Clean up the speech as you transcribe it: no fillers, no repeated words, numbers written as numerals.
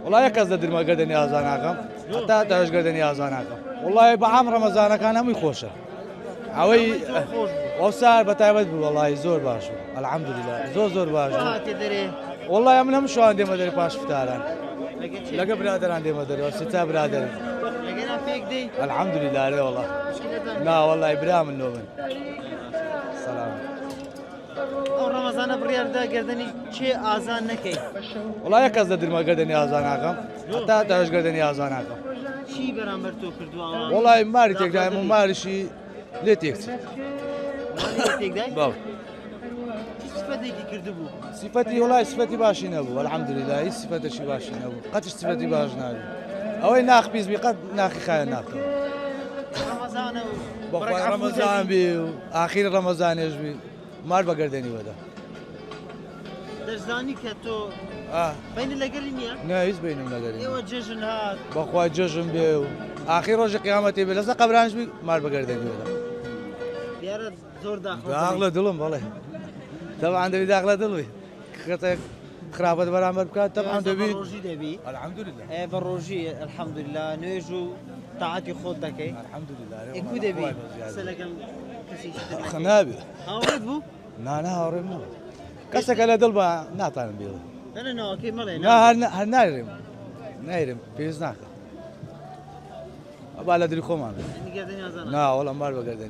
والله يكز ددر ما قدني أزانكم حتى تعيش قدني أزانكم والله بعام رمضان كان هم يخوشه عوي وصار بتعبد والله زور باش الحمد لله زور باش والله منهم شو عندي مدري باش فتاران لقى برادر عندي مدري وستة برادر لقينا فيك دي الحمد لله لا والله لا والله إبراهيم النومن سلام او رمضان بريار دا قردني شيء آذان نكي والله يكز ددر ما قدني أزانكم حتى تعيش قدني أزانكم شي برامبر تو كردو والله ما ريتك دائما ما ريشي ليه تيكسي مالي داي باب صفتي كردو بو صفتي والله صفتي باشي نبو الحمد لله هي صفتي شي باشي نبو قدش صفتي باش نبو اوي ناخ بيز بي قد ناخي خايا ناخ رمضان بخوي رمضان بي اخير رمضان يجبي مال بقردني ودا دزاني كتو بين اللقرينيا نايز بينهم لقرين ايوا جيجن هاد بخوي جوجن بي اخير رجع قيامتي بلسا قبرانش بي مال بقردني ودا ديار زور داخل داخله دلم والله طبعا دبي داخله دلوي خرابة برامر بكات طبعا دبي بروجي دبي الحمد لله ايه بروجي الحمد لله نيجو طاعتي خود دكي الحمد لله اكو دبي سلكم كسي خنابي هاورد بو نا هورينا كسك على دلبا نعطان بيض انا نو كي مالي نا نايرم بيزناك أبى لا أدري خو ما قاعدين يا زلمه لا والله ما بقدر